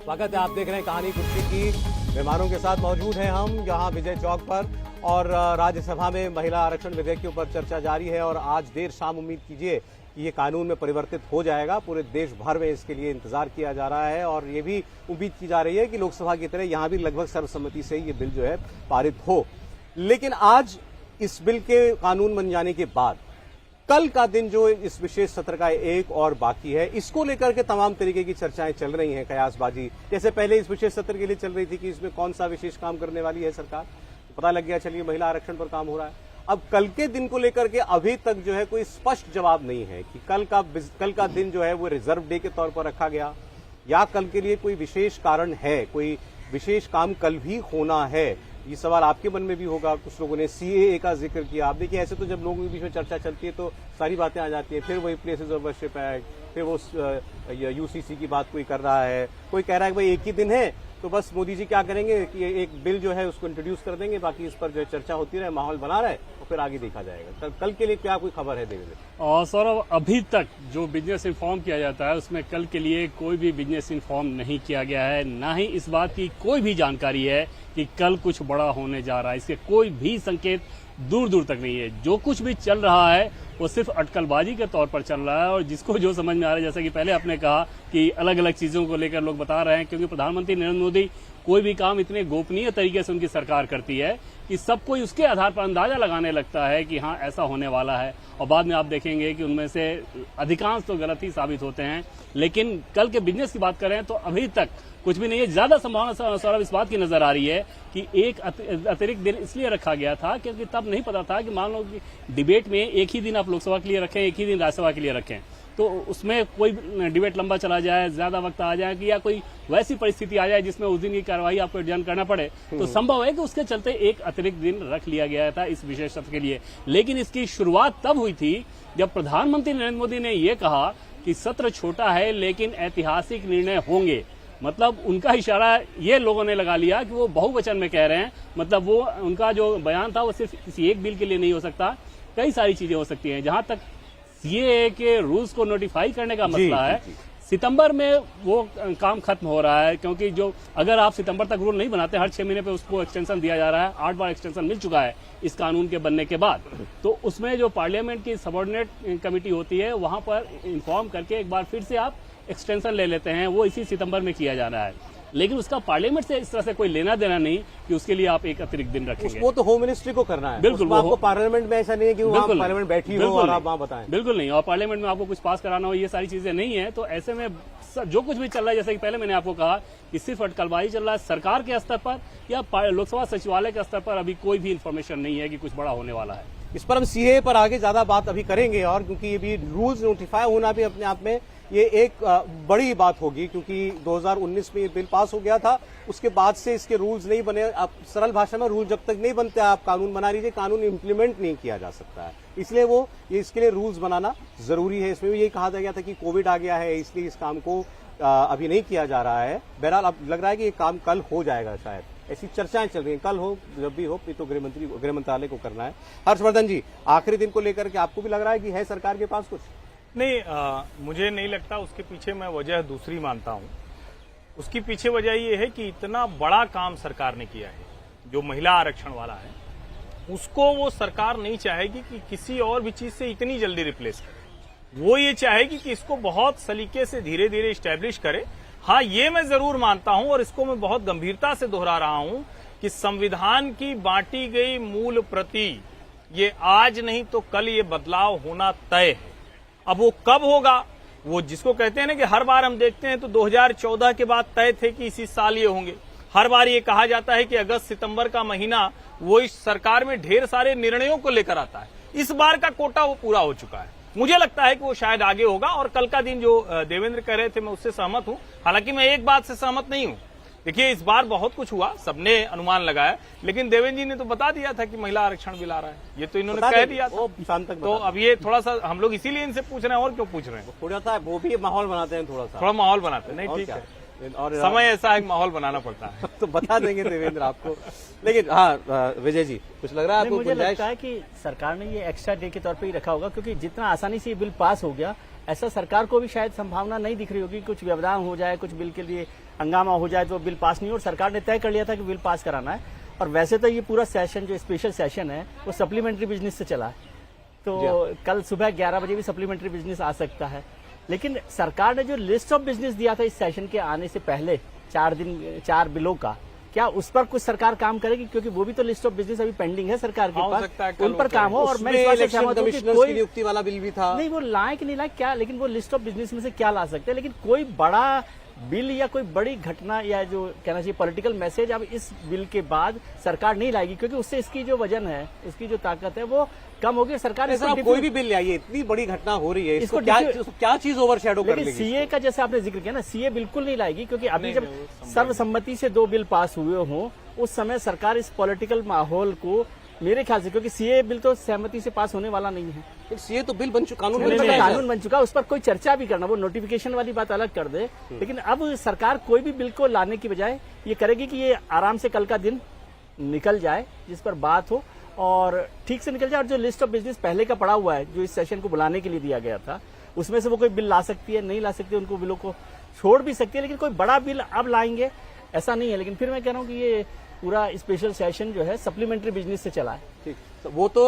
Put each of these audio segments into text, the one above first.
स्वागत है, आप देख रहे हैं कहानी कुर्सी की। मेहमानों के साथ मौजूद हैं हम यहाँ विजय चौक पर और राज्यसभा में महिला आरक्षण विधेयक के ऊपर चर्चा जारी है और आज देर शाम उम्मीद कीजिए कि ये कानून में परिवर्तित हो जाएगा। पूरे देश भर में इसके लिए इंतजार किया जा रहा है और ये भी उम्मीद की जा रही है कि लोकसभा की तरह यहाँ भी लगभग सर्वसम्मति से ये बिल जो है पारित हो। लेकिन आज इस बिल के कानून बन जाने के बाद कल का दिन जो इस विशेष सत्र का एक और बाकी है, इसको लेकर के तमाम तरीके की चर्चाएं चल रही हैं, कयासबाजी जैसे पहले इस विशेष सत्र के लिए चल रही थी कि इसमें कौन सा विशेष काम करने वाली है सरकार, तो पता लग गया चलिए महिला आरक्षण पर काम हो रहा है। अब कल के दिन को लेकर के अभी तक जो है कोई स्पष्ट जवाब नहीं है कि कल का दिन जो है वो रिजर्व डे के तौर पर रखा गया या कल के लिए कोई विशेष कारण है, कोई विशेष काम कल भी होना है। ये सवाल आपके मन में भी होगा। कुछ लोगों ने सीएए का जिक्र किया। आप देखिए, ऐसे तो जब लोगों के बीच में चर्चा चलती है तो सारी बातें आ जाती है। फिर वही प्लेसेस ऑफ वर्शिप एक्ट, फिर वो यूसीसी की बात कोई कर रहा है, कोई कह रहा है कि भाई एक ही दिन है तो बस मोदी जी क्या करेंगे कि एक बिल जो है उसको इंट्रोड्यूस कर देंगे, बाकी इस पर जो है चर्चा होती रहे, माहौल बना रहे और फिर आगे देखा जाएगा। कल के लिए क्या कोई खबर है देवेंद्र? और सौरभ, अभी तक जो बिजनेस इन्फॉर्म किया जाता है उसमें कल के लिए कोई भी बिजनेस इन्फॉर्म नहीं किया गया है, ना ही इस बात की कोई भी जानकारी है कि कल कुछ बड़ा होने जा रहा है। इसके कोई भी संकेत दूर दूर तक नहीं है। जो कुछ भी चल रहा है वो सिर्फ अटकलबाजी के तौर पर चल रहा है और जिसको जो समझ में आ रहा है, जैसा कि पहले आपने कहा कि अलग अलग चीजों को लेकर लोग बता रहे हैं, क्योंकि प्रधानमंत्री नरेंद्र मोदी कोई भी काम इतने गोपनीय तरीके से उनकी सरकार करती है कि सब कोई उसके आधार पर अंदाजा लगाने लगता है कि हाँ ऐसा होने वाला है और बाद में आप देखेंगे कि उनमें से अधिकांश तो गलत ही साबित होते हैं। लेकिन कल के बिजनेस की बात करें तो अभी तक कुछ भी नहीं है। ज्यादा संभावना सौरभ इस बात की नजर आ रही है कि एक अतिरिक्त दिन इसलिए रखा गया था क्योंकि तब नहीं पता था कि मान लो कि डिबेट में एक ही दिन आप लोकसभा के लिए रखें, एक ही दिन राज्यसभा के लिए रखें, तो उसमें कोई डिबेट लंबा चला जाए, ज्यादा वक्त आ जाए कि या कोई वैसी परिस्थिति आ जाए जिसमें उस दिन की कार्रवाई आपको एडजर्न करना पड़े, तो संभव है कि उसके चलते एक अतिरिक्त दिन रख लिया गया था इस विशेष सत्र के लिए। लेकिन इसकी शुरुआत तब हुई थी जब प्रधानमंत्री नरेंद्र मोदी ने यह कहा कि सत्र छोटा है लेकिन ऐतिहासिक निर्णय होंगे। मतलब उनका इशारा ये लोगों ने लगा लिया कि वो बहुवचन में कह रहे हैं। मतलब वो उनका जो बयान था वो सिर्फ किसी एक बिल के लिए नहीं हो सकता, कई सारी चीजें हो सकती हैं। जहां तक सीएए के रूल्स को नोटिफाई करने का मसला है, सितंबर में वो काम खत्म हो रहा है, क्योंकि जो अगर आप सितंबर तक रूल नहीं बनाते, हर 6 महीने पे उसको एक्सटेंशन दिया जा रहा है। 8 बार एक्सटेंशन मिल चुका है इस कानून के बनने के बाद। तो उसमें जो पार्लियामेंट की सबऑर्डिनेट कमेटी होती है वहां पर इन्फॉर्म करके एक बार फिर से आप एक्सटेंशन ले लेते हैं, वो इसी सितंबर में किया जा रहा है। लेकिन उसका पार्लियामेंट से इस तरह से कोई लेना देना नहीं कि उसके लिए आप एक अतिरिक्त दिन रखेंगे। वो तो होम मिनिस्ट्री को करना है। बिल्कुल, आपको पार्लियामेंट में ऐसा नहीं है कि वहाँ पार्लियामेंट बैठी हो और आप वहाँ बताएं। बिल्कुल नहीं, और पार्लियामेंट में आपको कुछ पास कराना हो, ये सारी चीजें नहीं है। तो ऐसे में जो कुछ भी चल रहा है, जैसे कि पहले मैंने आपको कहा कि सिर्फ अटकलबाजी चल रहा है सरकार के स्तर पर या लोकसभा सचिवालय के स्तर पर, अभी कोई भी इंफॉर्मेशन नहीं है कि कुछ बड़ा होने वाला है। इस पर हम सीएए पर आगे ज्यादा बात अभी करेंगे और क्योंकि ये भी रूल्स नोटिफाई होना भी अपने आप में ये एक बड़ी बात होगी, क्योंकि 2019 में ये बिल पास हो गया था, उसके बाद से इसके रूल्स नहीं बने। आप सरल भाषा में, रूल जब तक नहीं बनते आप कानून बना लीजिए, कानून इम्प्लीमेंट नहीं किया जा सकता है। इसलिए इसके लिए रूल्स बनाना जरूरी है। इसमें भी यही कहा गया था कि कोविड आ गया है इसलिए इस काम को अभी नहीं किया जा रहा है। बहरहाल अब लग रहा है कि ये काम कल हो जाएगा, शायद ऐसी चर्चाएं चल रही हैं। कल हो, जब भी हो, तो गृह मंत्रालय को करना है। हर्षवर्धन जी, आखिरी दिन को लेकर के आपको भी लग रहा है कि है सरकार के पास कुछ? नहीं, मुझे नहीं लगता। उसके पीछे मैं वजह दूसरी मानता हूं। उसकी पीछे वजह ये है कि इतना बड़ा काम सरकार ने किया है, जो महिला आरक्षण वाला है, उसको वो सरकार नहीं चाहेगी कि किसी और भी चीज से इतनी जल्दी रिप्लेस करे। वो ये चाहेगी कि इसको बहुत सलीके से धीरे धीरे इस्टेब्लिश करे। हाँ, ये मैं जरूर मानता हूं और इसको मैं बहुत गंभीरता से दोहरा रहा हूं कि संविधान की बांटी गई मूल प्रति ये आज नहीं तो कल ये बदलाव होना तय है। अब वो कब होगा, वो जिसको कहते हैं ना कि हर बार हम देखते हैं तो 2014 के बाद तय थे कि इसी साल ये होंगे। हर बार ये कहा जाता है कि अगस्त सितंबर का महीना वो इस सरकार में ढेर सारे निर्णयों को लेकर आता है। इस बार का कोटा वो पूरा हो चुका है। मुझे लगता है कि वो शायद आगे होगा और कल का दिन जो देवेंद्र कह रहे थे मैं उससे सहमत हूं। हालांकि मैं एक बात से सहमत नहीं हूं। देखिए, इस बार बहुत कुछ हुआ, सबने अनुमान लगाया, लेकिन देवेंद्र जी ने तो बता दिया था कि महिला आरक्षण बिल आ रहा है। ये तो इन्होंने कह दिया था। तो अब ये थोड़ा सा हम लोग इसीलिए इनसे पूछ रहे हैं, और क्यों पूछ रहे हैं? थोड़ा सा वो भी माहौल बनाते हैं, थोड़ा माहौल बनाते हैं। नहीं, ठीक है, और समय ऐसा है, माहौल बनाना पड़ता है। तो बता देंगे देवेंद्र आपको। लेकिन हाँ विजय जी, कुछ लग रहा है आपको? मुझे लगता है कि सरकार ने ये एक्स्ट्रा डे के तौर पे ही रखा होगा, क्योंकि जितना आसानी से ये बिल पास हो गया, ऐसा सरकार को भी शायद संभावना नहीं दिख रही होगी कुछ व्यवधान हो जाए, कुछ बिल के लिए हंगामा हो जाए तो बिल पास नहीं हो, और सरकार ने तय कर लिया था कि बिल पास कराना है। और वैसे तो ये पूरा सेशन जो स्पेशल सेशन है वो सप्लीमेंट्री बिजनेस से चला है, तो कल सुबह 11 बजे भी सप्लीमेंट्री बिजनेस आ सकता है। लेकिन सरकार ने जो लिस्ट ऑफ बिजनेस दिया था इस सेशन के आने से पहले 4 बिलों का, क्या उस पर कुछ सरकार काम करेगी? क्योंकि वो भी तो लिस्ट ऑफ बिजनेस अभी पेंडिंग है सरकार के हो सकता है पास, कल उन पर वो काम हो। और मैं इस बात से सहमत हूं कि कमिश्नर्स की नियुक्ति वाला बिल भी था। नहीं, वो लाए कि नहीं लाए क्या, लेकिन वो लिस्ट ऑफ बिजनेस में से क्या ला सकते हैं। लेकिन कोई बड़ा बिल या कोई बड़ी घटना या जो कहना चाहिए पॉलिटिकल मैसेज अब इस बिल के बाद सरकार नहीं लाएगी, क्योंकि उससे इसकी जो वजन है, उसकी जो ताकत है वो कम होगी। सरकार ऐसा कोई भी बिल लाइए, इतनी बड़ी घटना हो रही है, इसको क्या चीज ओवरशैडो कर लेगी? सीए का जैसे आपने जिक्र किया ना, सीए बिल्कुल नहीं लाएगी, क्योंकि अभी जब सर्वसम्मति से 2 बिल पास हुए हों उस समय सरकार इस पॉलिटिकल माहौल को, मेरे ख्याल से, क्योंकि सीए बिल तो सहमति से पास होने वाला नहीं है, सीए तो बिल बन चुका, कानून बन चुका, उस पर कोई चर्चा भी करना, वो नोटिफिकेशन वाली बात अलग कर दे। लेकिन अब सरकार कोई भी बिल को लाने की बजाय ये करेगी कि ये आराम से कल का दिन निकल जाए, जिस पर बात हो और ठीक से निकल जाए। और जो लिस्ट ऑफ बिजनेस पहले का पड़ा हुआ है, जो इस सेशन को बुलाने के लिए दिया गया था, उसमें से वो कोई बिल ला सकती है, नहीं ला सकती है, उनको बिलों को छोड़ भी सकती है। लेकिन कोई बड़ा बिल अब लाएंगे ऐसा नहीं है। लेकिन फिर मैं कह रहा हूँ कि ये पूरा स्पेशल सेशन जो है सप्लीमेंट्री बिजनेस से चला है। ठीक, वो तो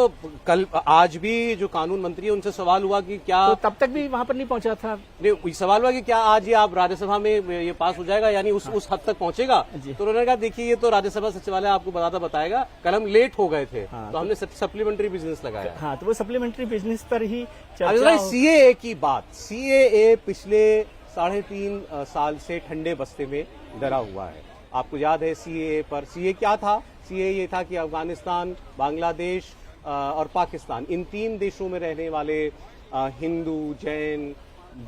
कल आज भी जो कानून मंत्री है उनसे सवाल हुआ कि क्या, तो तब तक भी वहां पर नहीं पहुंचा था। नहीं, सवाल हुआ कि क्या आज ये आप राज्यसभा में ये पास हो जाएगा, यानी उस हद तक पहुंचेगा? तो उन्होंने कहा देखिए ये तो राज्यसभा सचिवालय आपको बताएगा, कल हम लेट हो गए थे तो हमने सप्लीमेंट्री बिजनेस लगाया। हाँ, तो वो सप्लीमेंट्री बिजनेस पर ही चर्चा। सीएए की बात, सीएए पिछले 3.5 साल से ठंडे बस्ते में डरा हुआ है। आपको याद है सीएए पर, सीए क्या था? सीए ये था कि अफगानिस्तान, बांग्लादेश और पाकिस्तान, इन 3 देशों में रहने वाले हिंदू, जैन,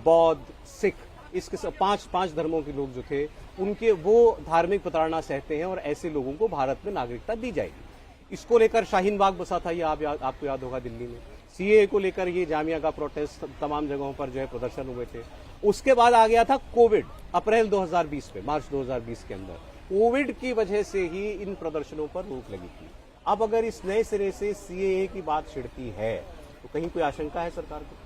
बौद्ध, सिख, इसके 5 धर्मों के लोग जो थे उनके वो धार्मिक प्रताड़ना सहते हैं और ऐसे लोगों को भारत में नागरिकता दी जाएगी। इसको लेकर शाहीन बाग बसा था, ये आपको याद होगा, दिल्ली में सीए को लेकर ये जामिया का प्रोटेस्ट, तमाम जगहों पर जो है प्रदर्शन हुए थे। उसके बाद आ गया था कोविड, अप्रैल 2020 में, मार्च 2020 के अंदर कोविड की वजह से ही इन प्रदर्शनों पर रोक लगी थी। अब अगर इस नए सिरे से सीएए की बात छिड़ती है तो कहीं कोई आशंका है सरकार को?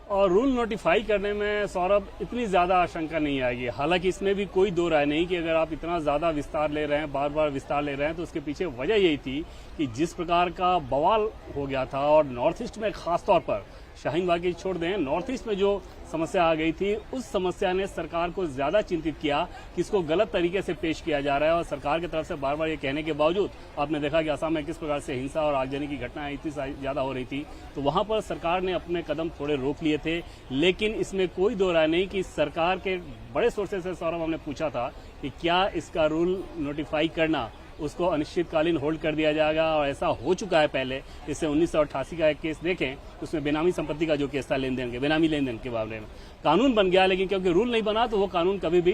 और रूल नोटिफाई करने में सौरभ इतनी ज्यादा आशंका नहीं आएगी। हालांकि इसमें भी कोई दो राय नहीं कि अगर आप इतना ज्यादा विस्तार ले रहे हैं, बार बार विस्तार ले रहे हैं, तो उसके पीछे वजह यही थी कि जिस प्रकार का बवाल हो गया था और नॉर्थ ईस्ट में खासतौर पर, शाहीन बाग की छोड़ दें, नॉर्थ ईस्ट में जो समस्या आ गई थी, उस समस्या ने सरकार को ज्यादा चिंतित किया कि इसको गलत तरीके से पेश किया जा रहा है। और सरकार की तरफ से बार बार ये कहने के बावजूद आपने देखा कि असम में किस प्रकार से हिंसा और आगजनी की घटनाएं इतनी ज्यादा हो रही थी, तो वहां पर सरकार ने अपने कदम थोड़े रोक लिए थे। लेकिन इसमें कोई दो राय नहीं कि सरकार के बड़े सोर्सेज से, सौरभ, हमने पूछा था कि क्या इसका रूल नोटिफाई करना उसको अनिश्चितकालीन होल्ड कर दिया जाएगा, और ऐसा हो चुका है पहले। इससे 1988 का एक केस देखें, उसमें बेनामी संपत्ति का जो केस था, लेनदेन के, बेनामी लेनदेन के मामले में कानून बन गया, लेकिन क्योंकि रूल नहीं बना तो वो कानून कभी भी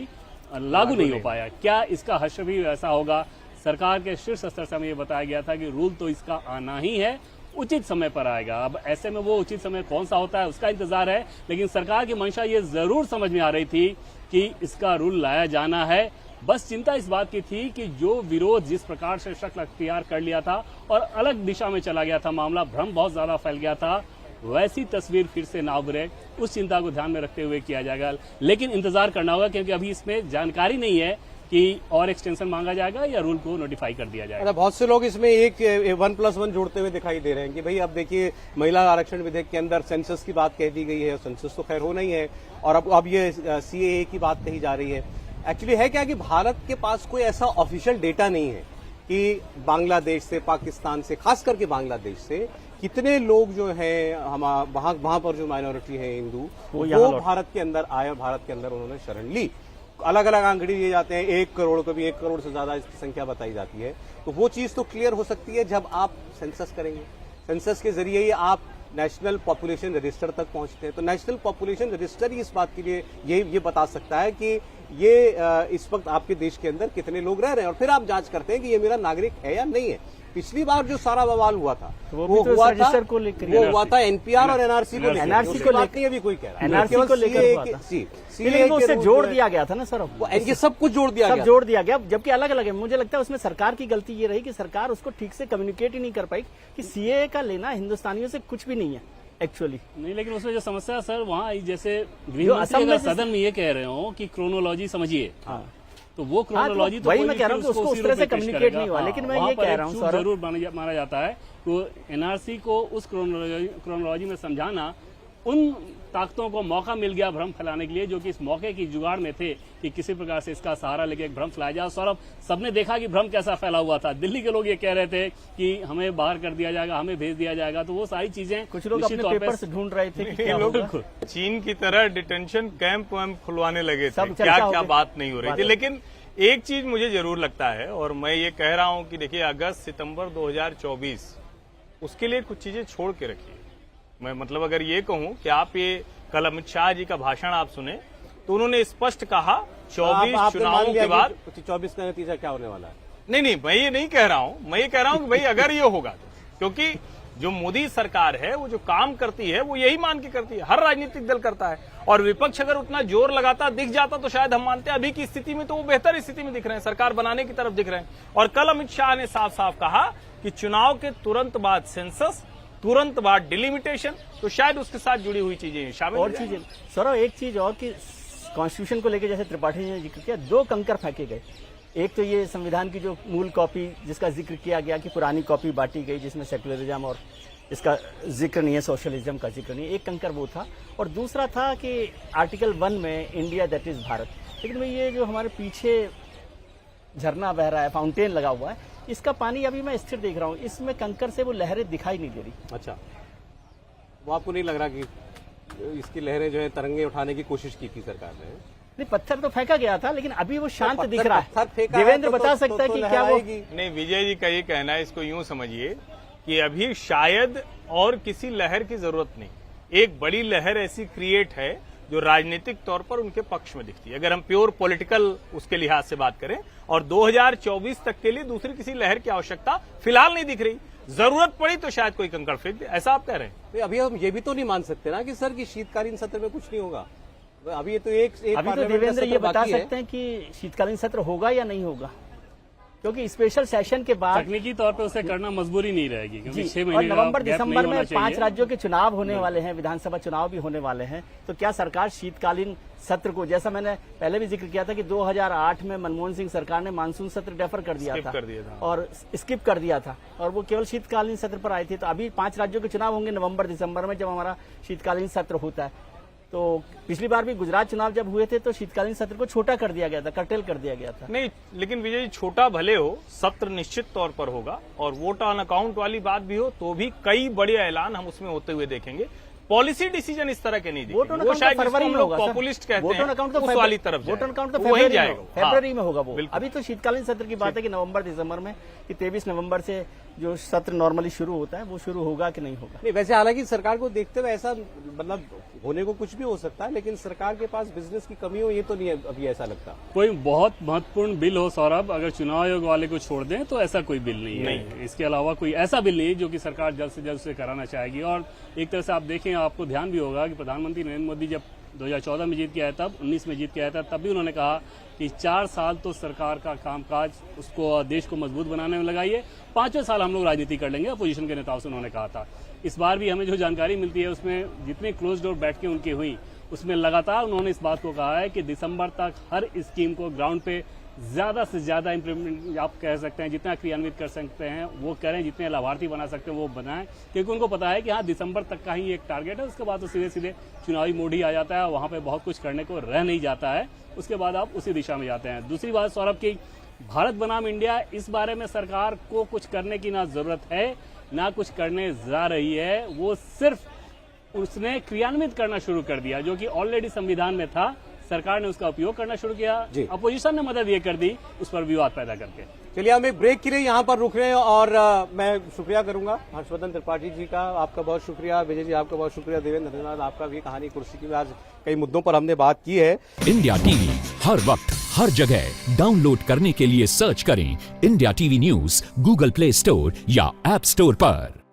लागू नहीं हो पाया। क्या इसका हश्र भी ऐसा होगा? सरकार के शीर्ष स्तर से हमें ये बताया गया था कि रूल तो इसका आना ही है, उचित समय पर आएगा। अब ऐसे में वो उचित समय कौन सा होता है उसका इंतजार है, लेकिन सरकार की मंशा ये जरूर समझ में आ रही थी कि इसका रूल लाया जाना है। बस चिंता इस बात की थी कि जो विरोध जिस प्रकार से शक्ल अख्तियार कर लिया था और अलग दिशा में चला गया था मामला, भ्रम बहुत ज्यादा फैल गया था, वैसी तस्वीर फिर से ना उभरे, उस चिंता को ध्यान में रखते हुए किया जाएगा। लेकिन इंतजार करना होगा, क्योंकि अभी इसमें जानकारी नहीं है कि और एक्सटेंशन मांगा जाएगा या रूल को नोटिफाई कर दिया जाएगा। बहुत से लोग इसमें एक 1+1 जोड़ते हुए दिखाई दे रहे हैं कि भाई अब देखिए महिला आरक्षण विधेयक के अंदर सेंसस की बात कह दी गई है, सेंसस तो खैर हो नहीं है, और अब ये सीएए की बात कही जा रही है। एक्चुअली है क्या कि भारत के पास कोई ऐसा ऑफिशियल डेटा नहीं है कि बांग्लादेश से, पाकिस्तान से, खास करके बांग्लादेश से कितने लोग जो हैं वहां पर जो माइनॉरिटी है हिंदू, वो भारत के अंदर आए, भारत के अंदर उन्होंने शरण ली। अलग अलग आंकड़े दिए जाते हैं, 1 करोड़, कभी 1 करोड़ से ज्यादा इसकी संख्या बताई जाती है। तो वो चीज तो क्लियर हो सकती है जब आप सेंसस करेंगे। सेंसस के जरिए ही आप नेशनल पॉपुलेशन रजिस्टर तक पहुंचते हैं। तो नेशनल पॉपुलेशन रजिस्टर ही इस बात के लिए ये बता सकता है कि ये इस वक्त आपके देश के अंदर कितने लोग रह रहे हैं, और फिर आप जांच करते हैं कि ये मेरा नागरिक है या नहीं है। पिछली बार जो सारा बवाल हुआ था वो हुआ था एनपीआर और एनआरसी को लेकर। अभी कोई कह रहा है एनआरसी को लेकर उससे जोड़ दिया गया था ना सर, ये सब कुछ जोड़ दिया गया, जबकि अलग अलग है। मुझे लगता है उसमें सरकार की गलती ये रही कि सरकार उसको ठीक से कम्युनिकेट ही नहीं कर पाई कि सीएए का लेना हिंदुस्तानियों से कुछ भी नहीं है एक्चुअली नहीं। लेकिन उसमें जो समस्या है सर, वहाँ जैसे गृह मंत्री अगर सदन में ये कह रहे हो कि क्रोनोलॉजी समझिए, तो वो क्रोनोलॉजी वही मैं कह रहा हूँ कि उसको उस तरह से कम्युनिकेट नहीं हुआ। लेकिन मैं ये कह रहा हूँ सौरभ, जरूर माना जाता है तो एनआरसी को उस क्रोनोलॉजी में समझाना, उन ताकतों को मौका मिल गया भ्रम फैलाने के लिए जो कि इस मौके की जुगाड़ में थे कि किसी प्रकार से इसका सहारा लेके एक भ्रम फैलाया जाए। सौरभ, सबने देखा कि भ्रम कैसा फैला हुआ था। दिल्ली के लोग ये कह रहे थे कि हमें बाहर कर दिया जाएगा, हमें भेज दिया जाएगा, तो वो सारी चीजें कुछ लोग अपने पेपर से ढूंढ रहे थे कि क्या लोग होगा। चीन की तरह डिटेंशन कैंप वैम्प खुलवाने लगे थे, सब चर्चा क्या हो क्या गई। बात नहीं हो रही थी। लेकिन एक चीज मुझे जरूर लगता है, और मैं ये कह रहा हूं कि देखिए अगस्त सितंबर 2024 उसके लिए कुछ चीजें छोड़ के रखिए। मैं मतलब अगर ये कहूं कि आप ये कल अमित शाह जी का भाषण आप सुने तो उन्होंने स्पष्ट कहा 24 चुनावों के बाद 24 का नतीजा क्या होने वाला है? नहीं, मैं ये नहीं कह रहा हूं। मैं ये कह रहा हूं कि भाई अगर ये होगा तो, क्योंकि जो मोदी सरकार है वो जो काम करती है वो यही मान के करती है, हर राजनीतिक दल करता है। और विपक्ष अगर उतना जोर लगाता दिख जाता तो शायद हम मानते हैं। अभी की स्थिति में तो वो बेहतर स्थिति में दिख रहे हैं, सरकार बनाने की तरफ दिख रहे हैं। और कल अमित शाह ने साफ साफ कहा कि चुनाव के तुरंत बाद सेंसस, तुरंत बाद डिलिमिटेशन, तो शायद उसके साथ जुड़ी हुई चीजें शामिल और चीजें सौरभ, एक चीज और कि कॉन्स्टिट्यूशन को लेकर जैसे त्रिपाठी जी ने जिक्र किया, दो कंकर फेंके गए। एक तो ये संविधान की जो मूल कॉपी जिसका जिक्र किया गया कि पुरानी कॉपी बांटी गई जिसमें सेक्युलरिज्म और इसका जिक्र नहीं है, सोशलिज्म का जिक्र नहीं है, एक कंकर वो था। और दूसरा था कि आर्टिकल 1 में इंडिया दैट इज भारत। लेकिन भाई ये जो हमारे पीछे झरना बह रहा है, फाउंटेन लगा हुआ है, इसका पानी अभी मैं स्थिर देख रहा हूँ, इसमें कंकर से वो लहरें दिखाई नहीं दे रही। अच्छा, वो आपको नहीं लग रहा कि इसकी लहरें जो है तरंगे उठाने की कोशिश की थी सरकार ने? नहीं, पत्थर तो फेंका गया था लेकिन अभी वो शांत पत्थर- दिख रहा पत्थर है। फेंका है देवेंद्र तो- बता तो- सकता है तो कि लहर क्या वो आएगी। नहीं, विजय जी का ये कहना है, इसको यूं समझिए कि अभी शायद और किसी लहर की जरूरत नहीं, एक बड़ी लहर ऐसी क्रिएट है जो राजनीतिक तौर पर उनके पक्ष में दिखती है, अगर हम प्योर पॉलिटिकल उसके लिहाज से बात करें। और 2024 तक के लिए दूसरी किसी लहर की आवश्यकता फिलहाल नहीं दिख रही। जरूरत पड़ी तो शायद कोई कंकड़ फेंक दे, ऐसा आप कह रहे हैं? नहीं, अभी हम ये भी तो नहीं मान सकते ना कि सर कि शीतकालीन सत्र में कुछ नहीं होगा। अभी ये तो एक अभी तो पार्लियामेंट का देवेंद्र सत्र ये बता बाकी है। सकते हैं कि शीतकालीन सत्र होगा या नहीं होगा, क्योंकि स्पेशल सेशन के बाद तकनीकी तौर पर उसे करना मजबूरी नहीं रहेगी, क्योंकि जी, 6 और महीने का नवंबर गैप दिसंबर नहीं में होना 5 चाहिए। राज्यों के चुनाव होने वाले हैं, विधानसभा चुनाव भी होने वाले हैं। तो क्या सरकार शीतकालीन सत्र को, जैसा मैंने पहले भी जिक्र किया था कि 2008 में मनमोहन सिंह सरकार ने मानसून सत्र डेफर कर दिया Skip था कर दिया था। और स्किप कर दिया था और वो केवल शीतकालीन सत्र पर आए थे। तो अभी 5 राज्यों के चुनाव होंगे नवंबर दिसंबर में, जब हमारा शीतकालीन सत्र होता है। तो पिछली बार भी गुजरात चुनाव जब हुए थे तो शीतकालीन सत्र को छोटा कर दिया गया था, कर्टेल कर दिया गया था। नहीं, लेकिन विजय जी छोटा भले हो, सत्र निश्चित तौर पर होगा। और वोट ऑन अकाउंट वाली बात भी हो तो भी कई बड़े ऐलान हम उसमें होते हुए देखेंगे। पॉलिसी डिसीजन इस तरह के नहीं वोट ऑन दिखेंगे, वो अकाउंट शायद तो जिसको फरवरी हम में लोग होगा। पॉपुलिस्ट कहते वोट ऑन अकाउंट तो हैं, उस वाली तरफ वोट ऑन अकाउंट तो वही फरवरी जाएगा। में, फरवरी में होगा वो। बिल्कुल। अभी तो शीतकालीन सत्र की बात है कि नवंबर दिसंबर में, कि 23 नवंबर से जो सत्र नॉर्मली शुरू होता है वो शुरू होगा कि नहीं होगा। नहीं, वैसे हालांकि सरकार को देखते हुए ऐसा मतलब होने को कुछ भी हो सकता है, लेकिन सरकार के पास बिजनेस की कमी हो ये तो नहीं है अभी ऐसा लगता। कोई बहुत महत्वपूर्ण बिल हो सौरभ, अगर चुनाव आयोग वाले को छोड़ दें तो ऐसा कोई बिल नहीं है। इसके अलावा कोई ऐसा बिल नहीं है जो कि सरकार जल्द से जल्द से कराना चाहेगी। और एक तरह से आप देखें, आपको ध्यान भी होगा कि प्रधानमंत्री नरेंद्र मोदी जब 2014 में जीत के आया, तब 19 में जीत के आया था, तब भी उन्होंने कहा कि 4 साल तो सरकार का कामकाज उसको देश को मजबूत बनाने में लगाइए, 5वें साल हम लोग राजनीति कर लेंगे, अपोजिशन के नेताओं से उन्होंने कहा था। इस बार भी हमें जो जानकारी मिलती है उसमें जितने क्लोज डोर बैठकें उनकी हुई उसमें लगातार उन्होंने इस बात को कहा है कि दिसंबर तक हर स्कीम को ग्राउंड पे ज्यादा से ज्यादा इम्प्लीमेंट आप कह सकते हैं, जितना क्रियान्वित कर सकते हैं वो करें, जितने लाभार्थी बना सकते हैं वो बनाएं, क्योंकि उनको पता है कि हाँ दिसंबर तक का ही एक टारगेट है, उसके बाद तो सीधे सीधे चुनावी मोड ही आ जाता है, वहां पे बहुत कुछ करने को रह नहीं जाता है, उसके बाद आप उसी दिशा में जाते हैं। दूसरी बात सौरभ की, भारत बनाम इंडिया, इस बारे में सरकार को कुछ करने की ना जरूरत है ना कुछ करने जा रही है, वो सिर्फ उसने क्रियान्वित करना शुरू कर दिया जो कि ऑलरेडी संविधान में था, सरकार ने उसका उपयोग करना शुरू किया, अपोजिशन ने मदद ये कर दी उस पर विवाद पैदा करके। चलिए हम एक ब्रेक के लिए यहाँ पर रुक रहे हैं और मैं शुक्रिया करूंगा हर्षवर्धन त्रिपाठी जी का, आपका बहुत शुक्रिया, विजय जी आपका बहुत शुक्रिया, देवेंद्र धन्यवाद आपका भी। कहानी कुर्सी की आज कई मुद्दों पर हमने बात की है। इंडिया टीवी हर वक्त हर जगह डाउनलोड करने के लिए सर्च करें India TV news Google play store या ऐप स्टोर पर।